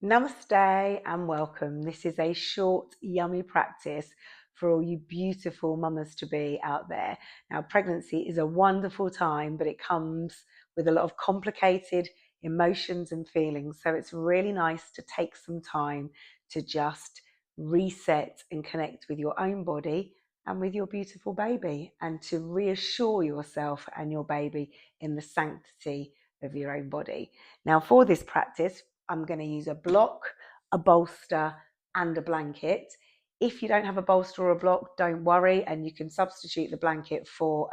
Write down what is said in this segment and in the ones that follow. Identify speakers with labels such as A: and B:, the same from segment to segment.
A: Namaste and welcome. This is a short, yummy practice for all you beautiful mamas to be out there. Now, pregnancy is a wonderful time, but it comes with a lot of complicated emotions and feelings. So it's really nice to take some time to just reset and connect with your own body and with your beautiful baby, and to reassure yourself and your baby in the sanctity of your own body. Now, for this practice, I'm going to use a block, a bolster, and a blanket. If you don't have a bolster or a block, don't worry, and you can substitute the blanket for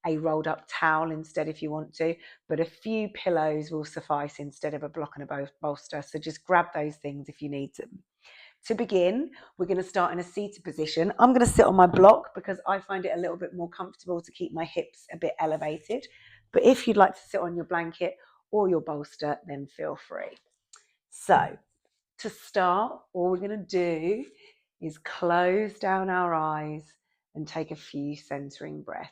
A: a rolled up towel instead if you want to, but a few pillows will suffice instead of a block and a bolster. So just grab those things if you need them. To begin, we're going to start in a seated position. I'm going to sit on my block because I find it a little bit more comfortable to keep my hips a bit elevated. But if you'd like to sit on your blanket or your bolster, then feel free. So, to start, all we're going to do is close down our eyes and take a few centering breaths.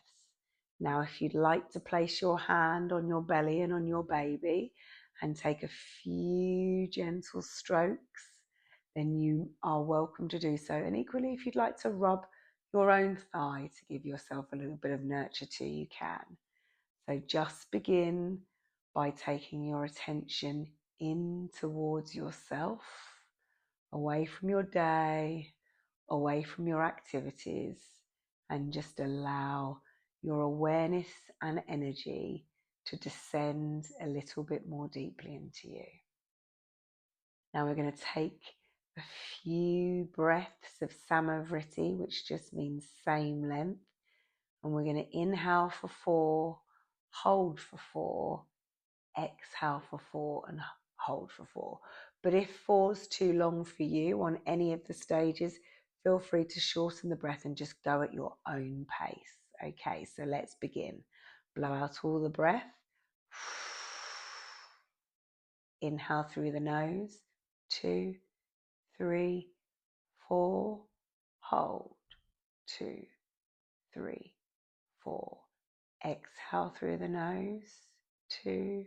A: Now, if you'd like to place your hand on your belly and on your baby and take a few gentle strokes, then you are welcome to do so. And equally, if you'd like to rub your own thigh to give yourself a little bit of nurture too, you can. So just begin by taking your attention in towards yourself, away from your day, away from your activities, and just allow your awareness and energy to descend a little bit more deeply into you. Now we're going to take a few breaths of Samavriti, which just means same length, and we're going to inhale for 4, hold for 4, exhale for 4, and hold for 4. But if 4 is too long for you on any of the stages, feel free to shorten the breath and just go at your own pace. Okay, so let's begin. Blow out all the breath. Inhale through the nose. 2, 3, 4. Hold. 2, 3, 4. Exhale through the nose. 2,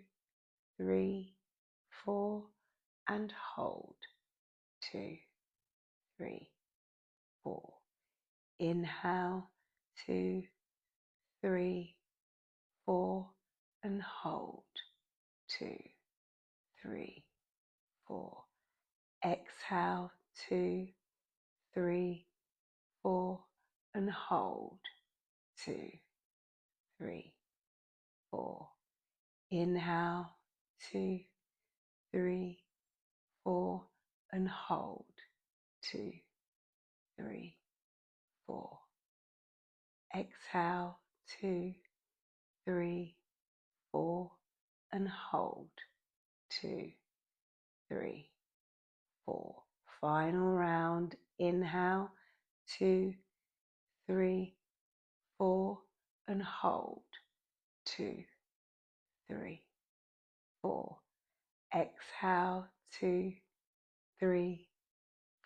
A: 3, 4, and hold. 2, 3, 4. Inhale. 2, 3, 4, and hold. 2, 3, 4. Exhale. 2, 3, 4, and hold. 2, 3, 4. Inhale. 2, 3, 4, and hold. 2, 3, 4. Exhale. 2, 3, 4, and hold. 2, 3, 4. Final round. Inhale. 2, 3, 4, and hold. 2, 3, 4. Exhale. 2, 3,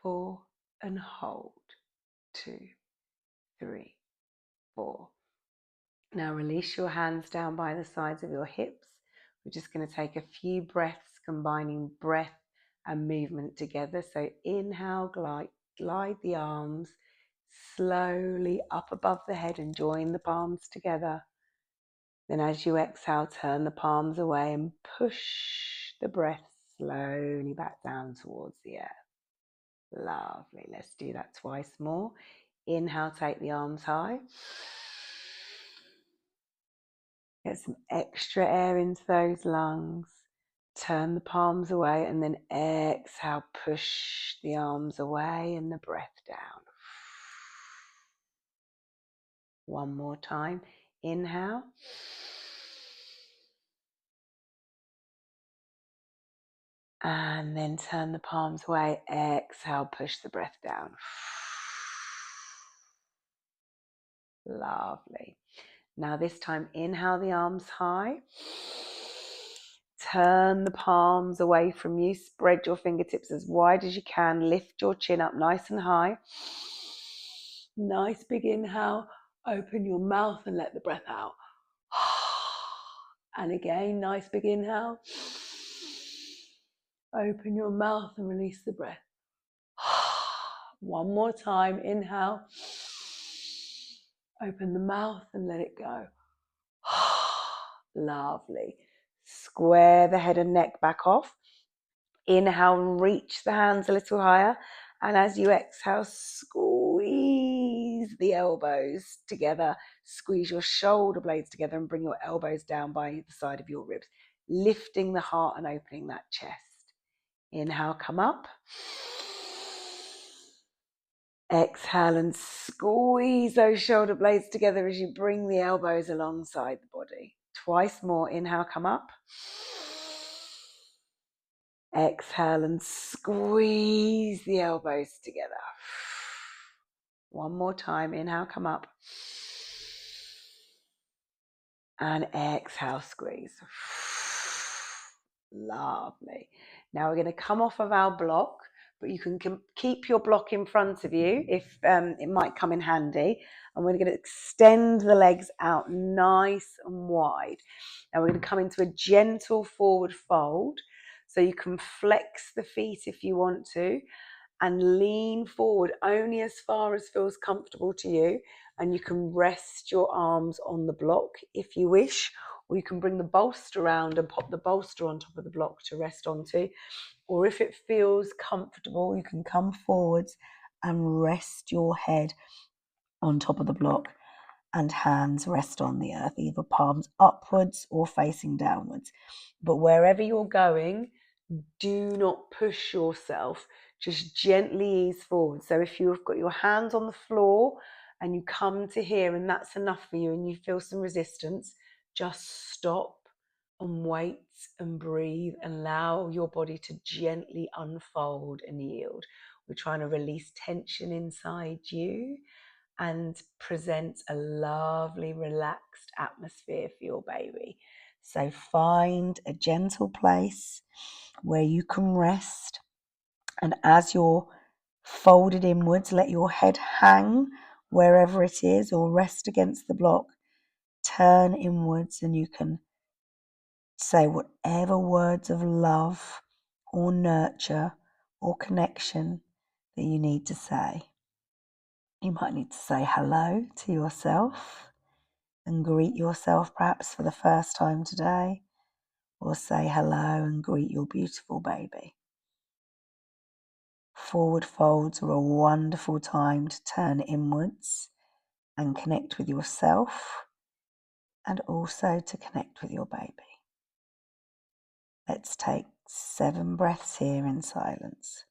A: 4, and hold. 2, 3, 4. Now release your hands down by the sides of your hips. We're just going to take a few breaths, combining breath and movement together. So inhale, glide the arms slowly up above the head and join the palms together. Then as you exhale, turn the palms away and push the breath slowly back down towards the earth. Lovely. Let's do that twice more. Inhale, take the arms high. Get some extra air into those lungs. Turn the palms away and then exhale, push the arms away and the breath down. One more time. Inhale. And then turn the palms away. Exhale, push the breath down. Lovely. Now this time, inhale the arms high. Turn the palms away from you. Spread your fingertips as wide as you can. Lift your chin up nice and high. Nice big inhale. Open your mouth and let the breath out. And again, nice big inhale. Open your mouth and release the breath. One more time. Inhale. Open the mouth and let it go. Lovely. Square the head and neck back off. Inhale and reach the hands a little higher. And as you exhale, squeeze the elbows together. Squeeze your shoulder blades together and bring your elbows down by the side of your ribs, lifting the heart and opening that chest. Inhale, come up. Exhale and squeeze those shoulder blades together as you bring the elbows alongside the body. Twice more. Inhale, come up. Exhale and squeeze the elbows together. One more time. Inhale, come up. And exhale, squeeze. Lovely. Now we're going to come off of our block, but you can keep your block in front of you if it might come in handy. And we're going to extend the legs out nice and wide. Now we're going to come into a gentle forward fold. So you can flex the feet if you want to and lean forward only as far as feels comfortable to you. And you can rest your arms on the block if you wish, or you can bring the bolster around and pop the bolster on top of the block to rest onto. Or if it feels comfortable, you can come forwards and rest your head on top of the block and hands rest on the earth, either palms upwards or facing downwards. But wherever you're going, do not push yourself. Just gently ease forward. So if you've got your hands on the floor and you come to here and that's enough for you and you feel some resistance, just stop and wait and breathe and allow your body to gently unfold and yield. We're trying to release tension inside you and present a lovely, relaxed atmosphere for your baby. So find a gentle place where you can rest. And as you're folded inwards, let your head hang wherever it is or rest against the block. Turn inwards and you can say whatever words of love or nurture or connection that you need to say. You might need to say hello to yourself and greet yourself perhaps for the first time today, or say hello and greet your beautiful baby. Forward folds are a wonderful time to turn inwards and connect with yourself and also to connect with your baby. Let's take 7 breaths here in silence.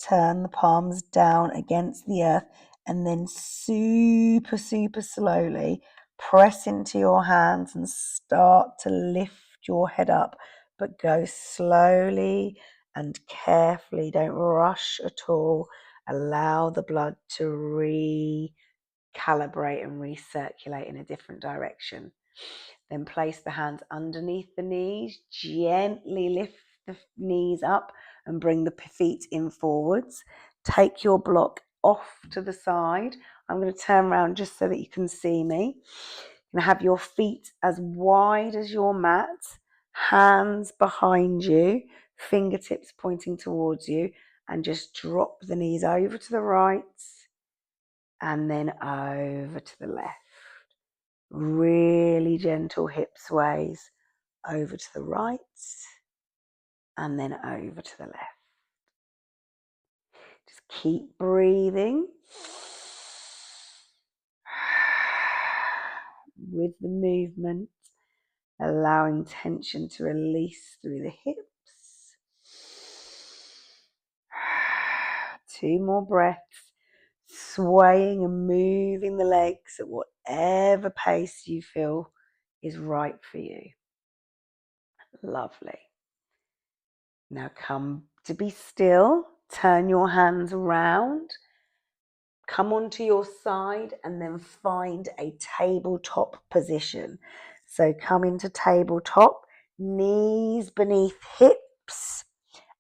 A: Turn the palms down against the earth and then super slowly press into your hands and start to lift your head up, but go slowly and carefully. Don't rush at all. Allow the blood to recalibrate and recirculate in a different direction. Then place the hands underneath the knees, gently lift the knees up and bring the feet in forwards. Take your block off to the side. I'm going to turn around just so that you can see me. You're going to have your feet as wide as your mat, hands behind you, fingertips pointing towards you, and just drop the knees over to the right and then over to the left. Really gentle hip sways over to the right and then over to the left. Just keep breathing with the movement, allowing tension to release through the hips 2 more breaths, swaying and moving the legs at whatever pace you feel is right for you. Lovely. Now come to be still. Turn your hands around. Come onto your side and then find a tabletop position. So come into tabletop, knees beneath hips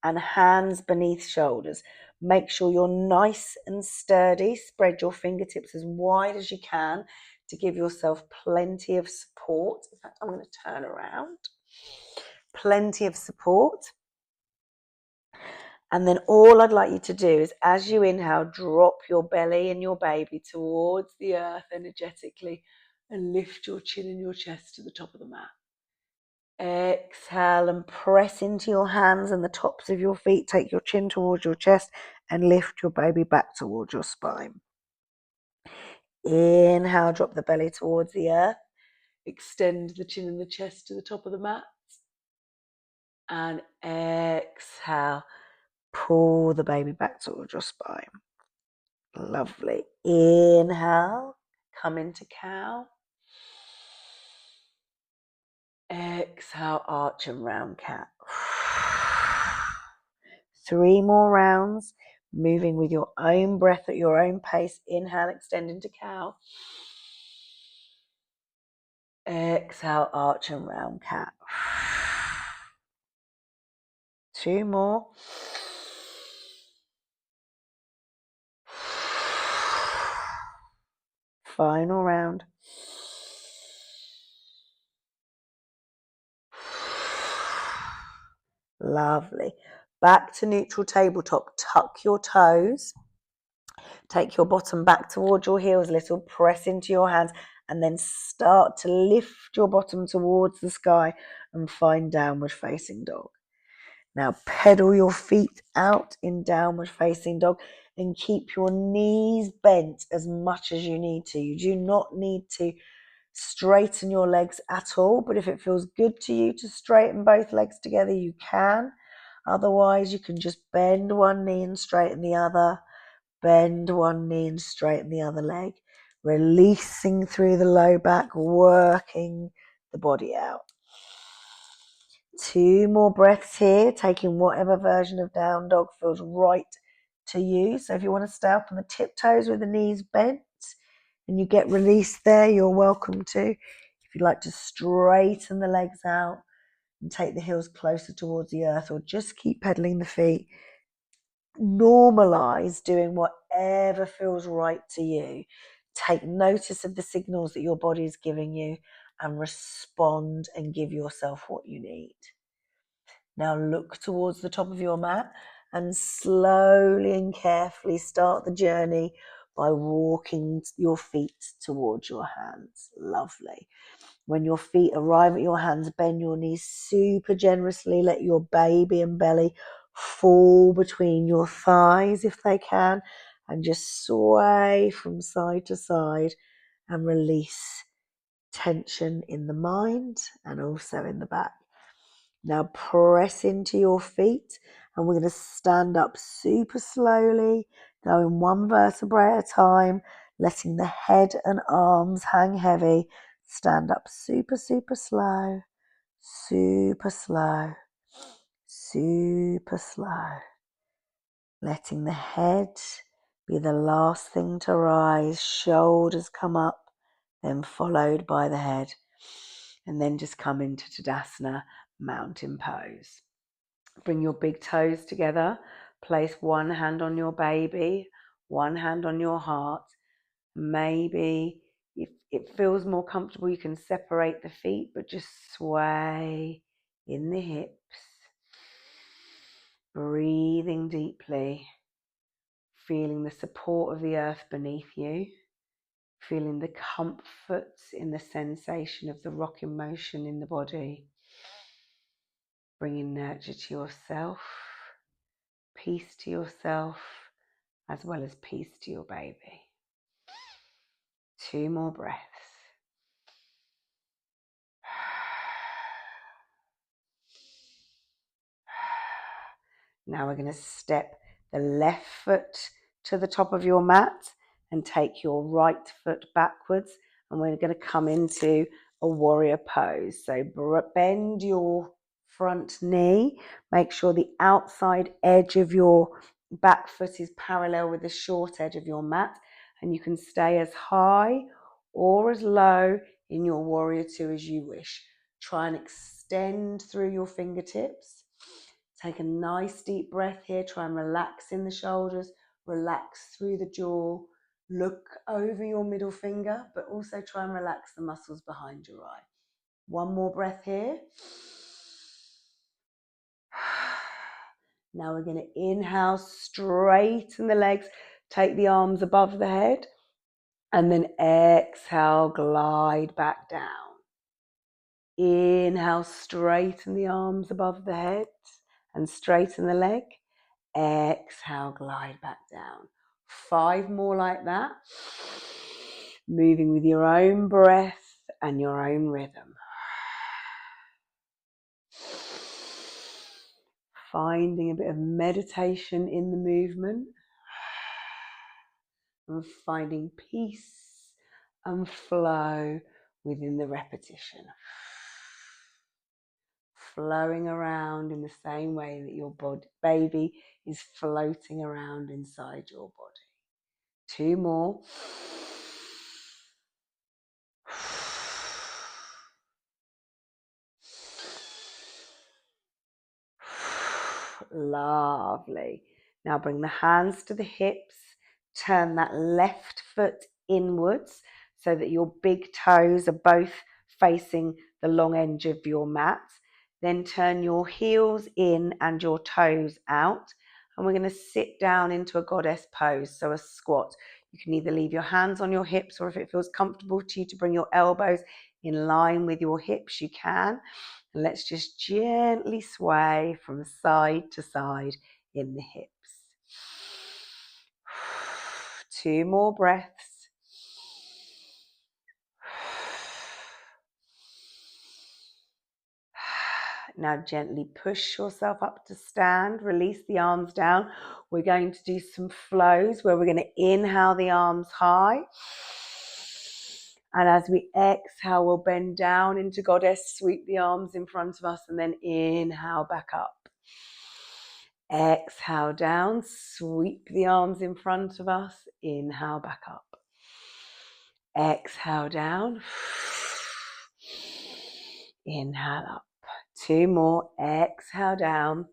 A: and hands beneath shoulders. Make sure you're nice and sturdy. Spread your fingertips as wide as you can to give yourself plenty of support. In fact, I'm going to turn around. Plenty of support. And then all I'd like you to do is, as you inhale, drop your belly and your baby towards the earth energetically and lift your chin and your chest to the top of the mat. Exhale and press into your hands and the tops of your feet. Take your chin towards your chest and lift your baby back towards your spine. Inhale, drop the belly towards the earth. Extend the chin and the chest to the top of the mat. And exhale, pull the baby back towards your spine. Lovely. Inhale, come into cow. Exhale, arch and round cat. 3 more rounds, moving with your own breath at your own pace. Inhale, extend into cow. Exhale, arch and round cat. 2 more. Final round. Lovely. Back to neutral tabletop. Tuck your toes. Take your bottom back towards your heels a little. Press into your hands and then start to lift your bottom towards the sky and find downward facing dog. Now pedal your feet out in downward facing dog and keep your knees bent as much as you need to. You do not need to straighten your legs at all, but if it feels good to you to straighten both legs together, you can. Otherwise, you can just bend one knee and straighten the other. Bend one knee and straighten the other leg. Releasing through the low back, working the body out. 2 more breaths here, taking whatever version of down dog feels right to you. So if you want to stay up on the tiptoes with the knees bent and you get released there, you're welcome to. If you'd like to straighten the legs out and take the heels closer towards the earth, or just keep pedaling the feet, normalize doing whatever feels right to you. Take notice of the signals that your body is giving you and respond and give yourself what you need. Now look towards the top of your mat and slowly and carefully start the journey by walking your feet towards your hands. Lovely. When your feet arrive at your hands, bend your knees super generously. Let your baby and belly fall between your thighs if they can, and just sway from side to side and release tension in the mind and also in the back. Now press into your feet and we're going to stand up super slowly, going one vertebrae at a time, letting the head and arms hang heavy. Stand up super, super slow, super slow, super slow. Letting the head be the last thing to rise, shoulders come up, then followed by the head. And then just come into Tadasana, mountain pose. Bring your big toes together. Place one hand on your baby, one hand on your heart. Maybe if it feels more comfortable, you can separate the feet, but just sway in the hips. Breathing deeply, feeling the support of the earth beneath you, feeling the comfort in the sensation of the rocking motion in the body. Bringing nurture to yourself, peace to yourself, as well as peace to your baby. 2 more breaths. Now we're going to step the left foot to the top of your mat and take your right foot backwards. And we're going to come into a warrior pose. So bend your front knee. Make sure the outside edge of your back foot is parallel with the short edge of your mat. And you can stay as high or as low in your warrior two as you wish. Try and extend through your fingertips. Take a nice deep breath here. Try and relax in the shoulders, relax through the jaw. Look over your middle finger, but also try and relax the muscles behind your eye. One more breath here. Now we're going to inhale, straighten the legs, take the arms above the head, and then exhale, glide back down. Inhale, straighten the arms above the head and straighten the leg. Exhale, glide back down. 5 more like that. Moving with your own breath and your own rhythm. Finding a bit of meditation in the movement. And finding peace and flow within the repetition. Flowing around in the same way that your baby is floating around inside your body. 2 more. Lovely. Now bring the hands to the hips. Turn that left foot inwards so that your big toes are both facing the long edge of your mat. Then turn your heels in and your toes out. And we're going to sit down into a goddess pose, so a squat. You can either leave your hands on your hips, or if it feels comfortable to you to bring your elbows in line with your hips, you can. And let's just gently sway from side to side in the hips. 2 more breaths. Now gently push yourself up to stand, release the arms down. We're going to do some flows where we're going to inhale the arms high. And as we exhale, we'll bend down into goddess, sweep the arms in front of us, and then inhale back up. Exhale down, sweep the arms in front of us, inhale back up. Exhale down, inhale up. 2 more. Exhale down.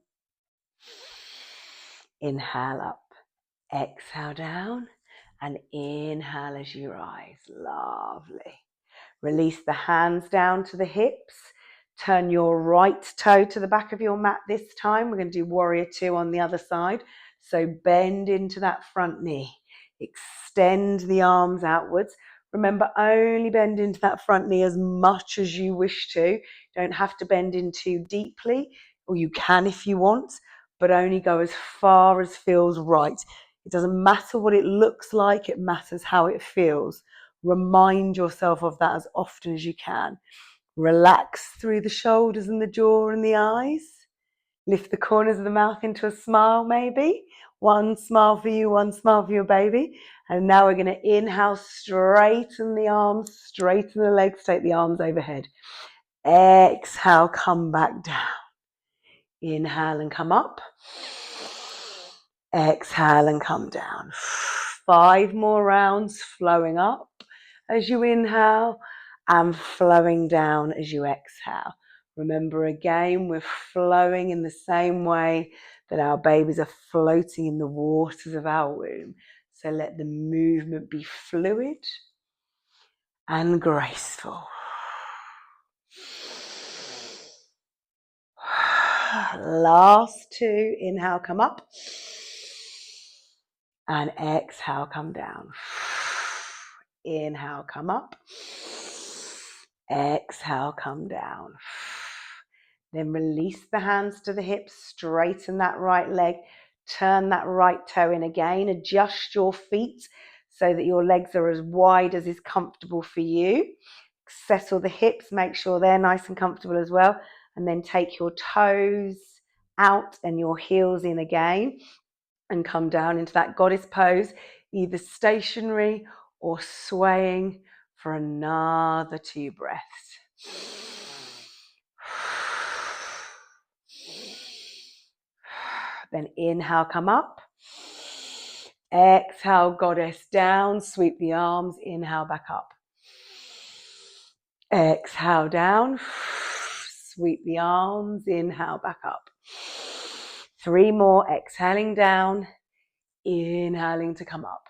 A: Inhale up. Exhale down. And inhale as you rise. Lovely. Release the hands down to the hips. Turn your right toe to the back of your mat this time. We're going to do warrior two on the other side. So bend into that front knee. Extend the arms outwards. Remember, only bend into that front knee as much as you wish to. Don't have to bend in too deeply, or you can if you want, but only go as far as feels right. It doesn't matter what it looks like, it matters how it feels. Remind yourself of that as often as you can. Relax through the shoulders and the jaw and the eyes. Lift the corners of the mouth into a smile, maybe. 1 smile for you, 1 smile for your baby. And now we're going to inhale, straighten the arms, straighten the legs, take the arms overhead. Exhale, come back down. Inhale and come up. Exhale and come down. 5 more rounds, flowing up as you inhale and flowing down as you exhale. Remember, again, we're flowing in the same way that our babies are floating in the waters of our womb. So let the movement be fluid and graceful. Last 2. Inhale, come up. And exhale, come down. Inhale, come up. Exhale, come down. Then release the hands to the hips, straighten that right leg, turn that right toe in again, adjust your feet so that your legs are as wide as is comfortable for you. Settle the hips, make sure they're nice and comfortable as well, and then take your toes out and your heels in again. and come down into that goddess pose, either stationary or swaying for another 2 breaths. Then inhale, come up. Exhale, goddess down, sweep the arms, inhale back up. Exhale down, sweep the arms, inhale back up. 3 more, exhaling down, inhaling to come up.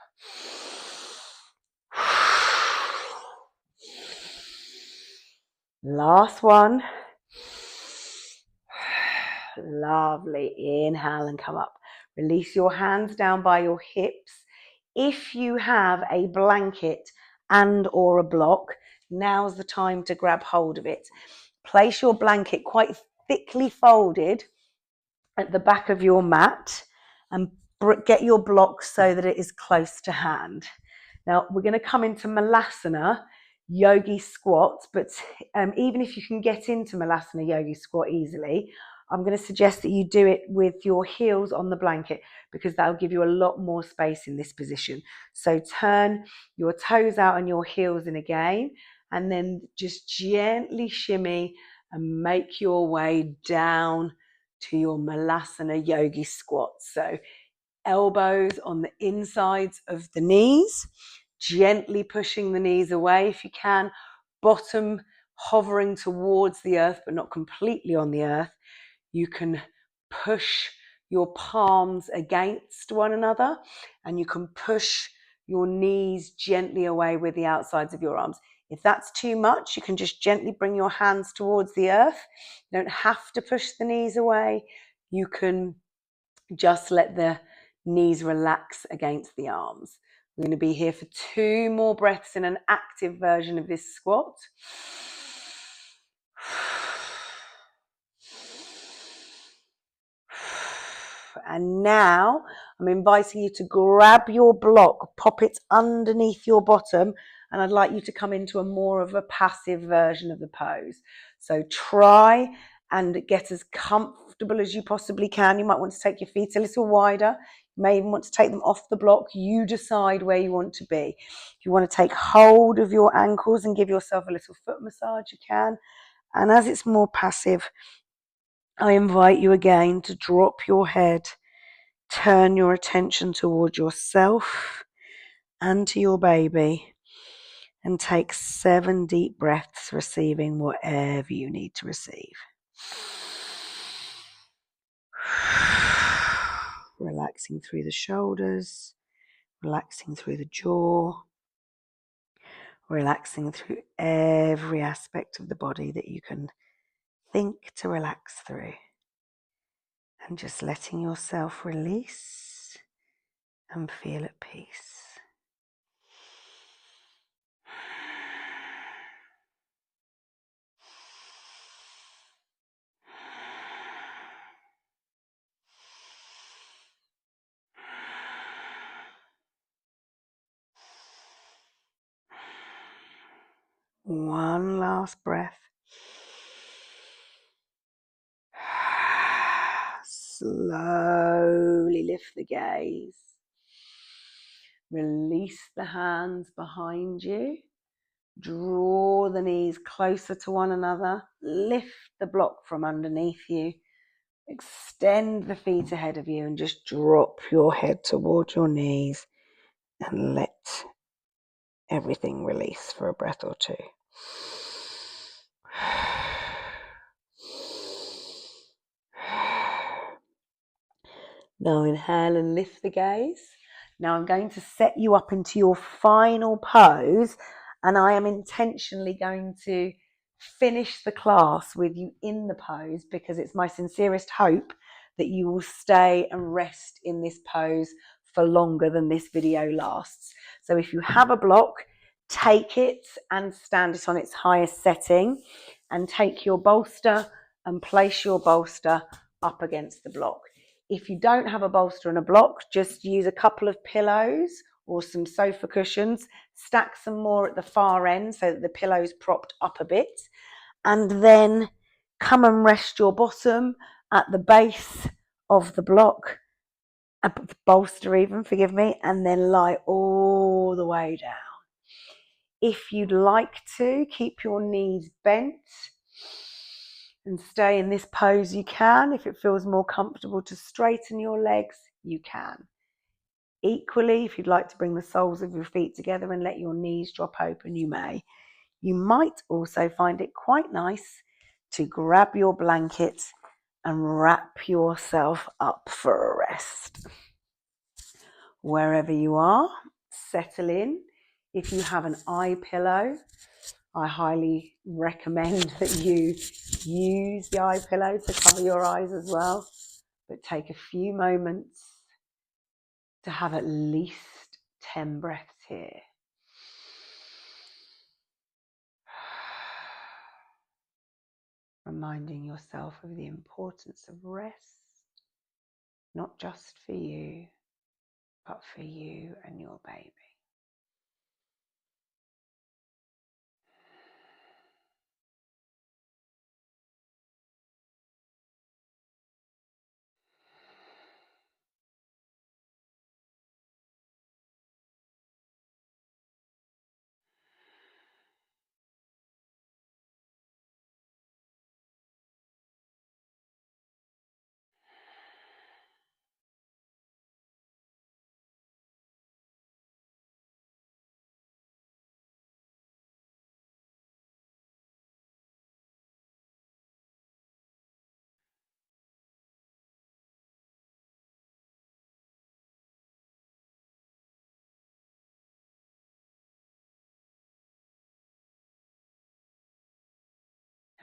A: Last one. Lovely. Inhale and come up. Release your hands down by your hips. If you have a blanket and or a block, now's the time to grab hold of it. Place your blanket quite thickly folded at the back of your mat and get your block so that it is close to hand. Now we're going to come into Malasana yogi squat, but even if you can get into Malasana yogi squat easily, I'm going to suggest that you do it with your heels on the blanket because that'll give you a lot more space in this position. So turn your toes out and your heels in again, and then just gently shimmy and make your way down to your Malasana yogi squat. So elbows on the insides of the knees, gently pushing the knees away if you can, bottom hovering towards the earth but not completely on the earth. You can push your palms against one another and you can push your knees gently away with the outsides of your arms. If that's too much, you can just gently bring your hands towards the earth. You don't have to push the knees away. You can just let the knees relax against the arms. We're going to be here for 2 more breaths in an active version of this squat. And now I'm inviting you to grab your block, pop it underneath your bottom, and I'd like you to come into a more of a passive version of the pose. So try and get as comfortable as you possibly can. You might want to take your feet a little wider. You may even want to take them off the block. You decide where you want to be. If you want to take hold of your ankles and give yourself a little foot massage, you can. And as it's more passive, I invite you again to drop your head, turn your attention towards yourself and to your baby, and take 7 deep breaths, receiving whatever you need to receive. Relaxing through the shoulders, relaxing through the jaw, relaxing through every aspect of the body that you can think to relax through. And just letting yourself release and feel at peace. One last breath. Slowly lift the gaze. Release the hands behind you. Draw the knees closer to one another. Lift the block from underneath you. Extend the feet ahead of you and just drop your head towards your knees and let everything release for a breath or 2. Now inhale and lift the gaze. Now I'm going to set you up into your final pose, and I am intentionally going to finish the class with you in the pose because it's my sincerest hope that you will stay and rest in this pose for longer than this video lasts. So if you have a block, take it and stand it on its highest setting, and take your bolster and place your bolster up against the block. If you don't have a bolster and a block, just use a couple of pillows or some sofa cushions, stack some more at the far end so that the pillow's propped up a bit, and then come and rest your bottom at the base of the block a bolster even, forgive me, and then lie all the way down. If you'd like to, keep your knees bent and stay in this pose, you can. If it feels more comfortable to straighten your legs, you can. Equally, if you'd like to bring the soles of your feet together and let your knees drop open, you may. You might also find it quite nice to grab your blanket and wrap yourself up for a rest. Wherever you are, settle in. If you have an eye pillow, I highly recommend that you use the eye pillow to cover your eyes as well. But take a few moments to have at least 10 breaths here. Reminding yourself of the importance of rest, not just for you, but for you and your baby.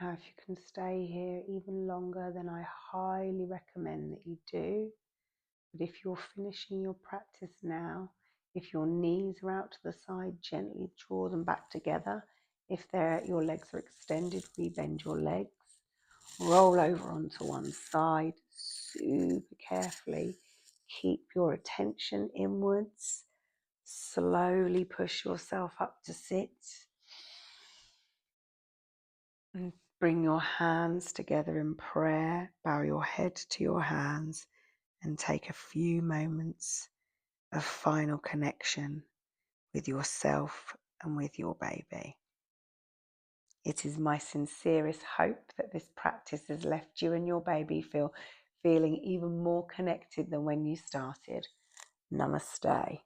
A: Now, if you can stay here even longer, then I highly recommend that you do. But if you're finishing your practice now, if your knees are out to the side, gently draw them back together. If your legs are extended, rebend your legs. Roll over onto one side, super carefully. Keep your attention inwards. Slowly push yourself up to sit. And bring your hands together in prayer. Bow your head to your hands and take a few moments of final connection with yourself and with your baby. It is my sincerest hope that this practice has left you and your baby feeling even more connected than when you started. Namaste.